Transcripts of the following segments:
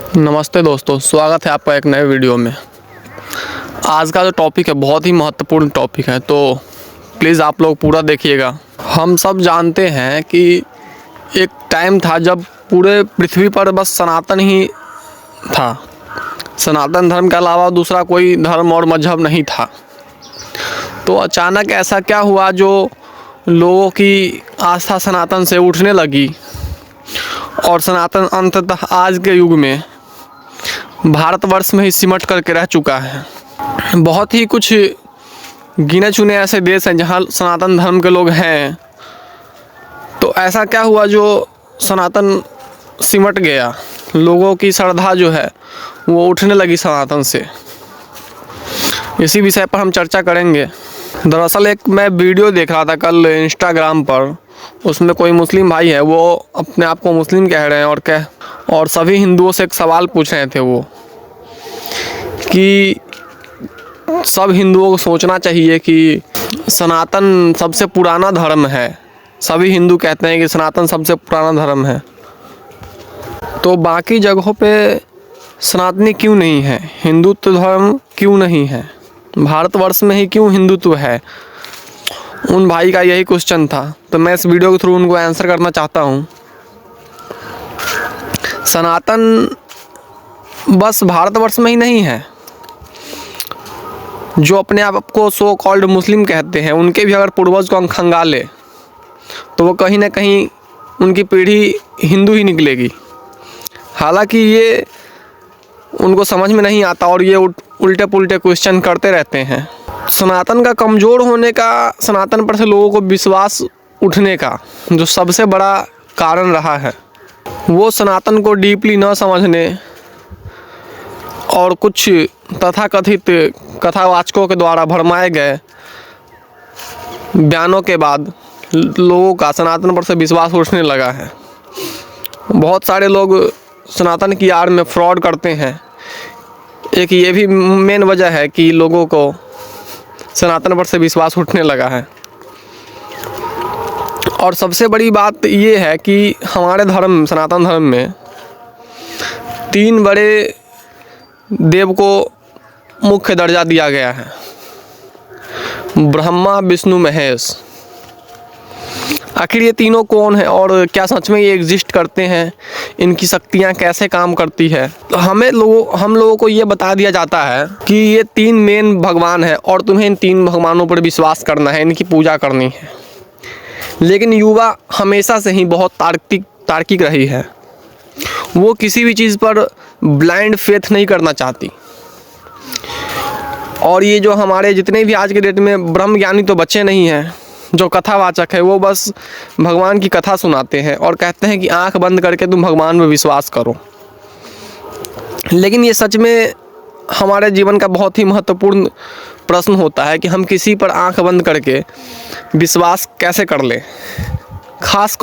नमस्ते दोस्तों, स्वागत है आपका एक नए वीडियो में। आज का जो टॉपिक है बहुत ही महत्वपूर्ण टॉपिक है, तो प्लीज़ आप लोग पूरा देखिएगा। हम सब जानते हैं कि एक टाइम था जब पूरे पृथ्वी पर बस सनातन ही था। सनातन धर्म के अलावा दूसरा कोई धर्म और मजहब नहीं था। तो अचानक ऐसा क्या हुआ जो लोगों की आस्था सनातन से उठने लगी और सनातन अंततः आज के युग में भारतवर्ष में ही सिमट करके रह चुका है। बहुत ही कुछ गिने चुने ऐसे देश हैं जहाँ सनातन धर्म के लोग हैं। तो ऐसा क्या हुआ जो सनातन सिमट गया, लोगों की श्रद्धा जो है वो उठने लगी सनातन से। इसी विषय पर हम चर्चा करेंगे। दरअसल एक मैं वीडियो देख रहा था कल इंस्टाग्राम पर, उसमें कोई मुस्लिम भाई है, वो अपने आप को मुस्लिम कह रहे हैं और सभी हिंदुओं से एक सवाल पूछ रहे थे वो कि सब हिंदुओं को सोचना चाहिए कि सनातन सबसे पुराना धर्म है। सभी हिंदू कहते हैं कि सनातन सबसे पुराना धर्म है, तो बाकी जगहों पे सनातनी क्यों नहीं है, हिंदुत्व धर्म क्यों नहीं है, भारतवर्ष में ही क्यों हिंदुत्व है। उन भाई का यही क्वेश्चन था, तो मैं इस वीडियो के थ्रू उनको आंसर करना चाहता हूँ। सनातन बस भारतवर्ष में ही नहीं है। जो अपने आप को सो कॉल्ड मुस्लिम कहते हैं, उनके भी अगर पूर्वज को हम खंगाले तो वो कहीं ना कहीं उनकी पीढ़ी हिंदू ही निकलेगी। हालांकि ये उनको समझ में नहीं आता और ये उल्टे पुल्टे क्वेश्चन करते रहते हैं। सनातन का कमज़ोर होने का, सनातन पर से लोगों को विश्वास उठने का जो सबसे बड़ा कारण रहा है, वो सनातन को डीपली न समझने और कुछ तथाकथित कथावाचकों के द्वारा भरमाए गए बयानों के बाद लोगों का सनातन पर से विश्वास उठने लगा है। बहुत सारे लोग सनातन की आड़ में फ्रॉड करते हैं। एक ये भी मेन वजह है कि लोगों को सनातन पर से विश्वास उठने लगा है। और सबसे बड़ी बात ये है कि हमारे धर्म, सनातन धर्म में 3 बड़े देव को मुख्य दर्जा दिया गया है, ब्रह्मा, विष्णु, महेश। आखिर ये तीनों कौन है और क्या सच में ये एग्जिस्ट करते हैं, इनकी शक्तियाँ कैसे काम करती है। तो हम लोगों को ये बता दिया जाता है कि ये 3 मेन भगवान हैं और तुम्हें इन 3 भगवानों पर विश्वास करना है, इनकी पूजा करनी है। लेकिन युवा हमेशा से ही बहुत तार्किक रही है। वो किसी भी चीज़ पर ब्लाइंड फेथ नहीं करना चाहती। और ये जो हमारे जितने भी आज के डेट में ब्रह्म ज्ञानी तो बच्चे नहीं हैं, जो कथावाचक है, वो बस भगवान की कथा सुनाते हैं और कहते हैं कि आंख बंद करके तुम भगवान में विश्वास करो। लेकिन ये सच में हमारे जीवन का बहुत ही महत्वपूर्ण प्रश्न होता है कि हम किसी पर आंख बंद करके विश्वास कैसे कर लें। ख़ास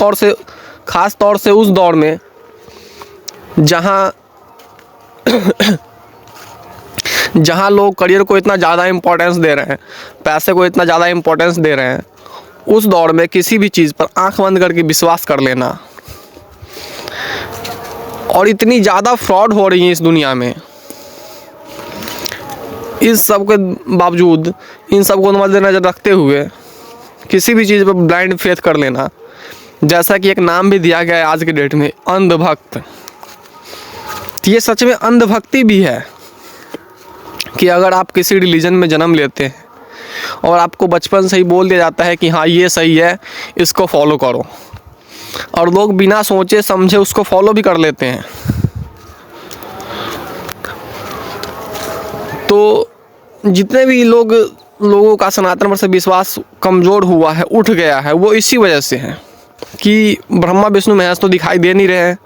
तौर से उस दौर में जहाँ लोग करियर को इतना ज़्यादा इम्पोर्टेंस दे रहे हैं, पैसे को इतना ज़्यादा इम्पोर्टेंस दे रहे हैं, उस दौर में किसी भी चीज़ पर आंख बंद करके विश्वास कर लेना। और इतनी ज़्यादा फ्रॉड हो रही है इस दुनिया में, इस सब के बावजूद इन सब को मद्देनजर रखते हुए किसी भी चीज़ पर ब्लाइंड फेथ कर लेना, जैसा कि एक नाम भी दिया गया है आज के डेट में, अंधभक्त। ये सच में अंधभक्ति भी है कि अगर आप किसी रिलीजन में जन्म लेते हैं और आपको बचपन से ही बोल दिया जाता है कि हाँ ये सही है, इसको फॉलो करो, और लोग बिना सोचे समझे उसको फॉलो भी कर लेते हैं, तो जितने भी लोगों का सनातन पर से विश्वास कमज़ोर हुआ है, उठ गया है, वो इसी वजह से है कि ब्रह्मा, विष्णु, महेश तो दिखाई दे नहीं रहे हैं।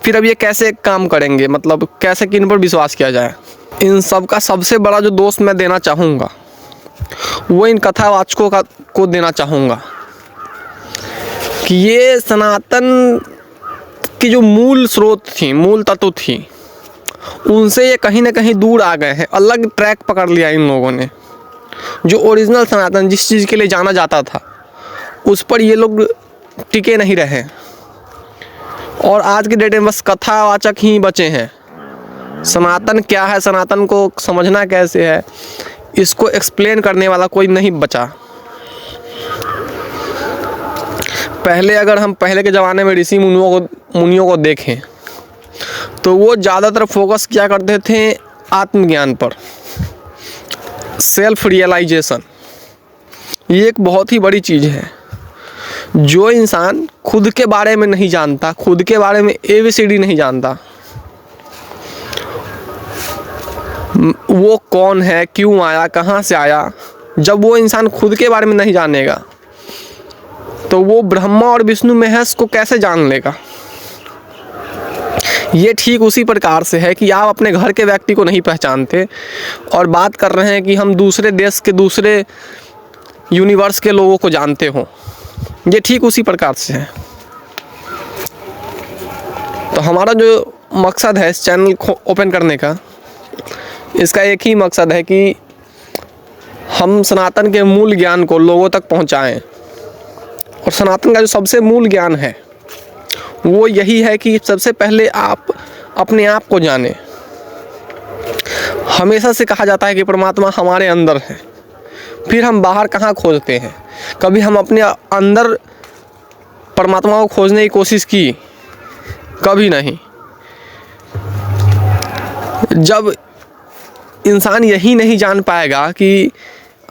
फिर अब ये कैसे काम करेंगे, मतलब कैसे किन पर विश्वास किया जाए। इन सब का सबसे बड़ा जो दोष मैं देना चाहूँगा वो इन कथावाचकों को देना चाहूँगा कि ये सनातन की जो मूल स्रोत थी, मूल तत्व थी, उनसे ये कहीं ना कहीं दूर आ गए हैं। अलग ट्रैक पकड़ लिया इन लोगों ने। जो ओरिजिनल सनातन, जिस चीज़ के लिए जाना जाता था, उस पर ये लोग टिके नहीं रहे और आज के डेट में बस कथावाचक ही बचे हैं। सनातन क्या है, सनातन को समझना कैसे है, इसको एक्सप्लेन करने वाला कोई नहीं बचा। पहले अगर हम पहले के ज़माने में ऋषि मुनियों को देखें तो वो ज़्यादातर फोकस क्या करते थे आत्मज्ञान पर, सेल्फ रियलाइजेशन। ये एक बहुत ही बड़ी चीज़ है। जो इंसान खुद के बारे में नहीं जानता, खुद के बारे में ABCD नहीं जानता, वो कौन है, क्यों आया, कहाँ से आया, जब वो इंसान खुद के बारे में नहीं जानेगा तो वो ब्रह्मा और विष्णु महेश को कैसे जान लेगा। ये ठीक उसी प्रकार से है कि आप अपने घर के व्यक्ति को नहीं पहचानते और बात कर रहे हैं कि हम दूसरे देश के, दूसरे यूनिवर्स के लोगों को जानते हो। ये ठीक उसी प्रकार से है। तो हमारा जो मकसद है इस चैनल को ओपन करने का, इसका एक ही मकसद है कि हम सनातन के मूल ज्ञान को लोगों तक पहुंचाएं। और सनातन का जो सबसे मूल ज्ञान है वो यही है कि सबसे पहले आप अपने आप को जानें। हमेशा से कहा जाता है कि परमात्मा हमारे अंदर है, फिर हम बाहर कहाँ खोजते हैं। कभी हम अपने अंदर परमात्मा को खोजने की कोशिश की? कभी नहीं। जब इंसान यही नहीं जान पाएगा कि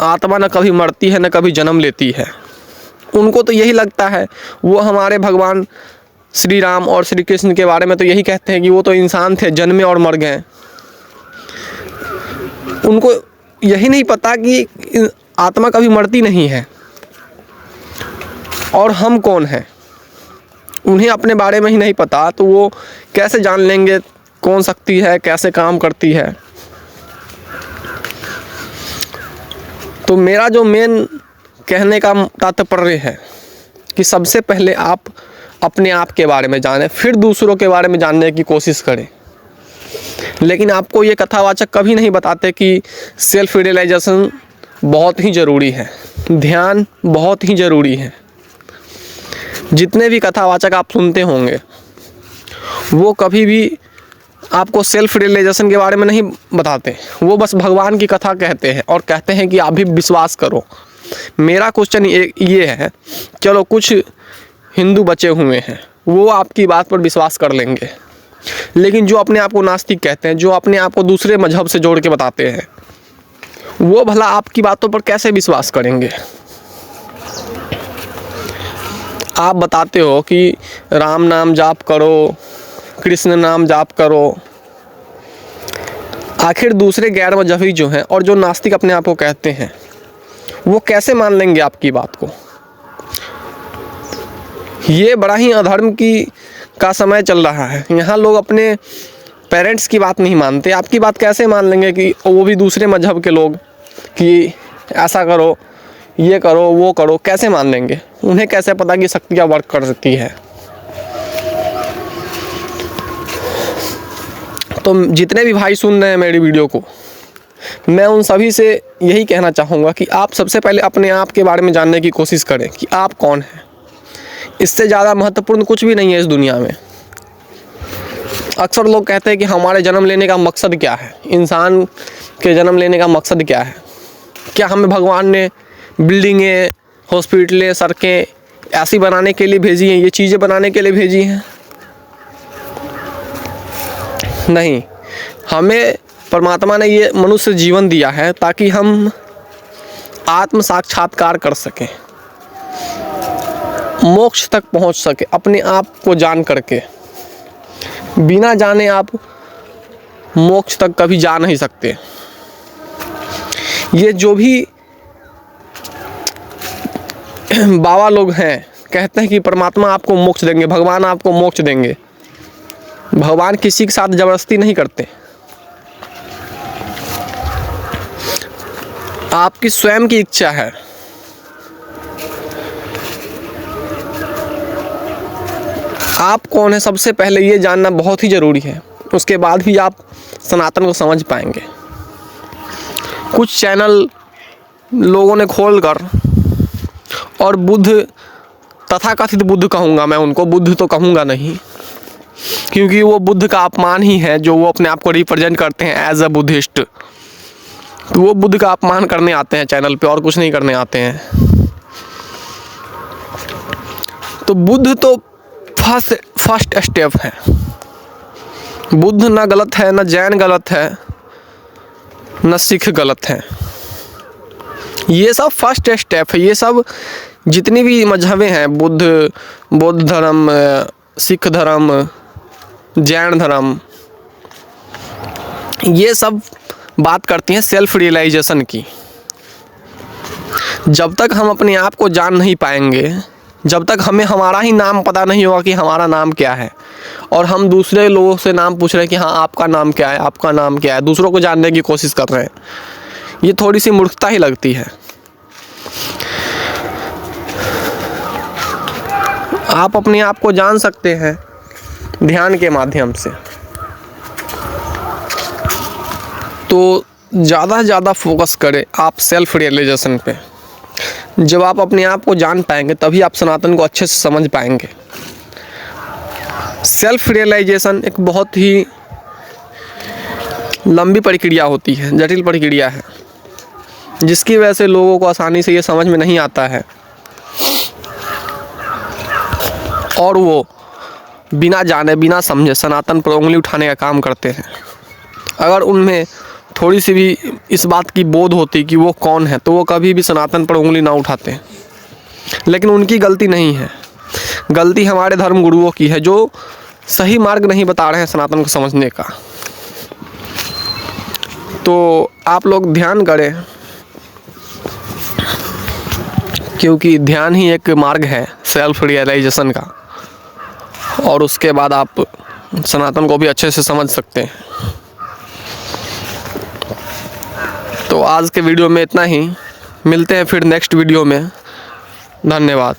आत्मा न कभी मरती है न कभी जन्म लेती है, उनको तो यही लगता है, वो हमारे भगवान श्री राम और श्री कृष्ण के बारे में तो यही कहते हैं कि वो तो इंसान थे, जन्मे और मर गए। उनको यही नहीं पता कि आत्मा कभी मरती नहीं है। और हम कौन हैं, उन्हें अपने बारे में ही नहीं पता, तो वो कैसे जान लेंगे कौन शक्ति है, कैसे काम करती है। तो मेरा जो मेन कहने का तात्पर्य है कि सबसे पहले आप अपने आप के बारे में जानें, फिर दूसरों के बारे में जानने की कोशिश करें। लेकिन आपको ये कथावाचक कभी नहीं बताते कि सेल्फ रियलाइजेशन बहुत ही ज़रूरी है, ध्यान बहुत ही ज़रूरी है। जितने भी कथावाचक आप सुनते होंगे वो कभी भी आपको सेल्फ रियलाइजेशन के बारे में नहीं बताते, वो बस भगवान की कथा कहते हैं और कहते हैं कि आप भी विश्वास करो। मेरा क्वेश्चन ये है, चलो कुछ हिंदू बचे हुए हैं वो आपकी बात पर विश्वास कर लेंगे, लेकिन जो अपने आप को नास्तिक कहते हैं, जो अपने आप को दूसरे मजहब से जोड़ के बताते हैं, वो भला आपकी बातों पर कैसे विश्वास करेंगे। आप बताते हो कि राम नाम जाप करो, कृष्ण नाम जाप करो, आखिर दूसरे गैर मजहबी जो हैं और जो नास्तिक अपने आप को कहते हैं वो कैसे मान लेंगे आपकी बात को। ये बड़ा ही अधर्म का समय चल रहा है। यहाँ लोग अपने पेरेंट्स की बात नहीं मानते, आपकी बात कैसे मान लेंगे कि वो भी दूसरे मजहब के लोग कि ऐसा करो, ये करो, वो करो, कैसे मान लेंगे। उन्हें कैसे पता कि शक्तियाँ वर्क कर सकती है। तो जितने भी भाई सुन रहे हैं मेरी वीडियो को, मैं उन सभी से यही कहना चाहूँगा कि आप सबसे पहले अपने आप के बारे में जानने की कोशिश करें कि आप कौन हैं। इससे ज़्यादा महत्वपूर्ण कुछ भी नहीं है इस दुनिया में। अक्सर लोग कहते हैं कि हमारे जन्म लेने का मकसद क्या है, इंसान के जन्म लेने का मकसद क्या है। क्या हमें भगवान ने बिल्डिंगें, हॉस्पिटलें, सड़कें ऐसी बनाने के लिए भेजी हैं, ये चीज़ें बनाने के लिए भेजी हैं? नहीं, हमें परमात्मा ने ये मनुष्य जीवन दिया है ताकि हम आत्म साक्षात्कार कर सकें, मोक्ष तक पहुंच सके अपने आप को जान करके। बिना जाने आप मोक्ष तक कभी जा नहीं सकते। ये जो भी बाबा लोग हैं कहते हैं कि परमात्मा आपको मोक्ष देंगे, भगवान आपको मोक्ष देंगे। भगवान किसी के साथ जबरदस्ती नहीं करते। आपकी स्वयं की इच्छा है। आप कौन है सबसे पहले ये जानना बहुत ही ज़रूरी है, उसके बाद भी आप सनातन को समझ पाएंगे। कुछ चैनल लोगों ने खोलकर और बुद्ध, तथाकथित बुद्ध कहूँगा मैं उनको, बुद्ध तो कहूँगा नहीं, क्योंकि वो बुद्ध का अपमान ही है जो वो अपने आप को रिप्रेजेंट करते हैं एज अ बुद्धिस्ट। तो वो बुद्ध का अपमान करने आते हैं चैनल पे और कुछ नहीं करने आते हैं। तो बुद्ध तो फर्स्ट स्टेप है। बुद्ध ना गलत है, ना जैन गलत है, ना सिख गलत है। ये सब फर्स्ट स्टेप है। ये सब जितनी भी मजहबें हैं, बौद्ध धर्म, सिख धर्म, जैन धर्म, ये सब बात करती हैं सेल्फ रियलाइजेशन की। जब तक हम अपने आप को जान नहीं पाएंगे, जब तक हमें हमारा ही नाम पता नहीं होगा कि हमारा नाम क्या है, और हम दूसरे लोगों से नाम पूछ रहे हैं कि हाँ आपका नाम क्या है, आपका नाम क्या है, दूसरों को जानने की कोशिश कर रहे हैं, ये थोड़ी सी मूर्खता ही लगती है। आप अपने आप को जान सकते हैं ध्यान के माध्यम से। तो ज़्यादा से ज़्यादा फोकस करें आप सेल्फ रियलाइजेशन पे। जब आप अपने आप को जान पाएंगे तभी आप सनातन को अच्छे से समझ पाएंगे। सेल्फ रियलाइजेशन एक बहुत ही लंबी प्रक्रिया होती है, जटिल प्रक्रिया है, जिसकी वजह से लोगों को आसानी से ये समझ में नहीं आता है और वो बिना जाने बिना समझे सनातन पर उंगली उठाने का काम करते हैं। अगर उनमें थोड़ी सी भी इस बात की बोध होती कि वो कौन है तो वो कभी भी सनातन पर उंगली ना उठाते। लेकिन उनकी गलती नहीं है, गलती हमारे धर्म गुरुओं की है जो सही मार्ग नहीं बता रहे हैं सनातन को समझने का। तो आप लोग ध्यान करें, क्योंकि ध्यान ही एक मार्ग है सेल्फ रियलाइजेशन का, और उसके बाद आप सनातन को भी अच्छे से समझ सकते हैं। तो आज के वीडियो में इतना ही, मिलते हैं फिर नेक्स्ट वीडियो में। धन्यवाद।